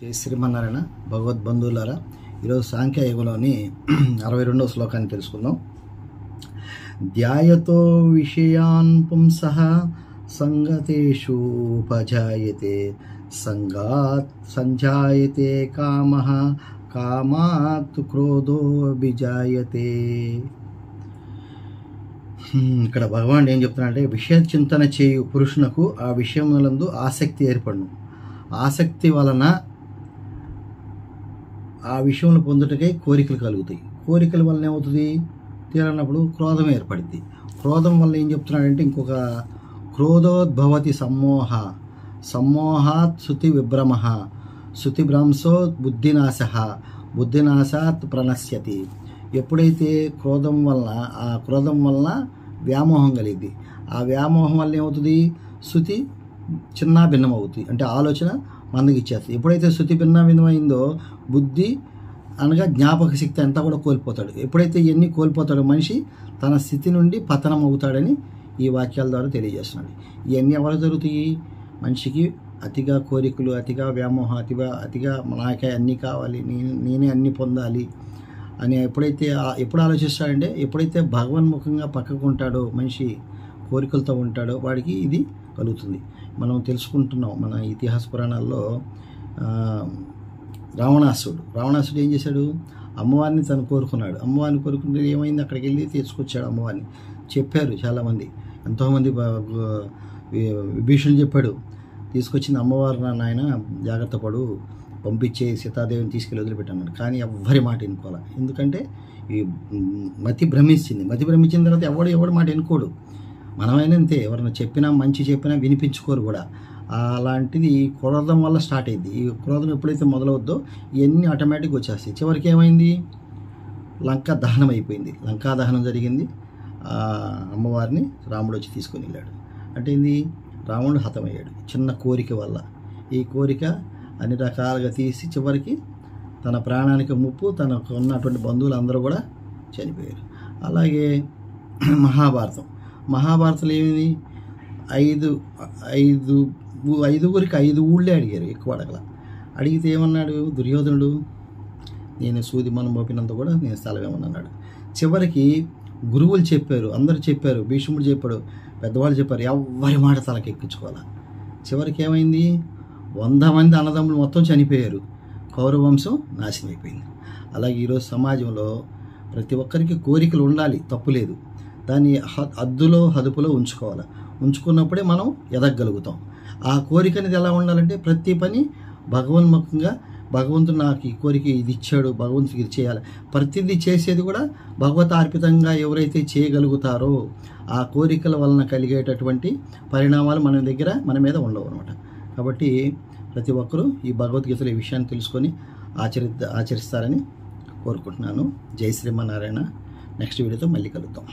జై శ్రీమన్నారాయణ భగవద్బంధువులారా, ఈరోజు సాంఖ్యయుగంలోని 62వ శ్లోకాన్ని తెలుసుకుందాం. ధ్యాయతో విషయాన్ పుంసః సంగతేషు ఉపజాయతే సంగాత్ సంజాయతే కామః కామాత్ క్రోధో విజాయతే. ఇక్కడ భగవాన్ ఏం చెప్తున్నాడంటే, విషయ చింతన చేయు పురుషునకు ఆ విషయములందు ఆసక్తి ఏర్పడును. ఆసక్తి వలన ఆ విషయంలో పొందుటకై కోరికలు కలుగుతాయి. కోరికల వలన ఏమవుతుంది? తీరనప్పుడు క్రోధం ఏర్పడుద్ది. క్రోధం వల్ల ఏం చెప్తున్నాడంటే, ఇంకొక క్రోధోద్భవతి సమ్మోహ సమ్మోహాత్ శృతి విభ్రమ శృతిభ్రంశో బుద్ధినాశ బుద్ధినాశాత్ ప్రణశ్యతి. ఎప్పుడైతే క్రోధం వలన వ్యామోహం కలిగింది, ఆ వ్యామోహం వల్ల ఏమవుతుంది? శృతి చిన్న భిన్నం అవుతుంది, అంటే ఆలోచన మందకి ఇచ్చేస్తుంది. ఎప్పుడైతే శృతి భిన్నమైందో బుద్ధి అనగా జ్ఞాపక శక్తి అంతా కూడా కోల్పోతాడు. ఎప్పుడైతే ఇవన్నీ కోల్పోతాడో మనిషి తన స్థితి నుండి పతనం అవుతాడని ఈ వాక్యాల ద్వారా తెలియజేస్తున్నాడు. ఇవన్నీ ఎవరు జరుగుతాయి? మనిషికి అతిగా కోరికలు, అతిగా వ్యామోహం, అతిగా నాకే అన్నీ కావాలి, నేనే అన్నీ పొందాలి అని ఎప్పుడు ఆలోచిస్తాడంటే, ఎప్పుడైతే భగవన్ముఖంగా పక్కకు ఉంటాడో, మనిషి కోరికలతో ఉంటాడో వాడికి ఇది కలుగుతుంది. మనం తెలుసుకుంటున్నాం మన ఇతిహాస పురాణాల్లో, రావణాసుడు ఏం చేశాడు? అమ్మవారిని తను కోరుకున్నాడు. అమ్మవారిని కోరుకుంటే ఏమైంది? అక్కడికి వెళ్ళి తీసుకొచ్చాడు అమ్మవారిని. చెప్పారు చాలామంది, ఎంతోమంది విభీషణుడు చెప్పాడు, తీసుకొచ్చింది అమ్మవారు, నాయన జాగ్రత్త పడు, పంపించే సీతాదేవిని తీసుకెళ్ళి వదిలిపెట్టాడు. కానీ ఎవ్వరి మాట ఎన్నుకోవాలి. ఎందుకంటే ఈ మతి భ్రమించిన తర్వాత ఎవడు మాట ఎన్నుకోడు. మనమైనా అంతే, ఎవరైనా చెప్పినా మంచి చెప్పినా వినిపించుకోరు కూడా. అలాంటిది క్రోధం వల్ల స్టార్ట్ అయింది. ఈ క్రోధం ఎప్పుడైతే మొదలవుద్దో ఇవన్నీ ఆటోమేటిక్గా వచ్చేస్తాయి. చివరికి ఏమైంది? లంకా దహనం అయిపోయింది. లంకా దహనం జరిగింది. అమ్మవారిని రాముడు వచ్చి తీసుకొని వెళ్ళాడు. అంటే ఏంది? రావణుడు హతమయ్యాడు చిన్న కోరిక వల్ల. ఈ కోరిక అన్ని రకాలుగా తీసి చివరికి తన ప్రాణానికి ముప్పు, తనకు ఉన్నటువంటి బంధువులు అందరూ కూడా చనిపోయారు. అలాగే మహాభారతంలో ఏమిది? ఐదుగురికి 5 ఊళ్ళే అడిగారు, ఎక్కువ అడగల. అడిగితే ఏమన్నాడు దుర్యోధనుడు? నేను సూది మనం మోపినంత కూడా నేను స్థలమేమన్నాడు. చివరికి గురువులు చెప్పారు, అందరూ చెప్పారు, భీష్ముడు చెప్పాడు, పెద్దవాళ్ళు చెప్పారు, ఎవరి మాట తలకెక్కించుకోవాలి. చివరికి ఏమైంది? 100 మంది అన్నదమ్ములు మొత్తం చనిపోయారు. కౌరవ వంశం నాశనం అయిపోయింది. అలాగే ఈరోజు సమాజంలో ప్రతి ఒక్కరికి కోరికలు ఉండాలి, తప్పులేదు. దాన్ని హదుపులో ఉంచుకోవాలి. ఉంచుకున్నప్పుడే మనం ఎదగలుగుతాం. ఆ కోరిక అనేది ఎలా ఉండాలంటే, ప్రతి పని భగవన్ముఖంగా, భగవంతుడు నాకు ఈ కోరిక ఇది ఇచ్చాడు, భగవంతుడికి ఇది చేయాలి. ప్రతిదీ చేసేది కూడా భగవతార్పితంగా ఎవరైతే చేయగలుగుతారో ఆ కోరికల వలన కలిగేటటువంటి పరిణామాలు మన మీద ఉండవు అనమాట. కాబట్టి ప్రతి ఒక్కరూ ఈ భగవద్గీతలో ఈ విషయాన్ని తెలుసుకొని ఆచరిస్తారని కోరుకుంటున్నాను. జై శ్రీమన్నారాయణ. నెక్స్ట్ వీడియోతో మళ్ళీ కలుద్దాం.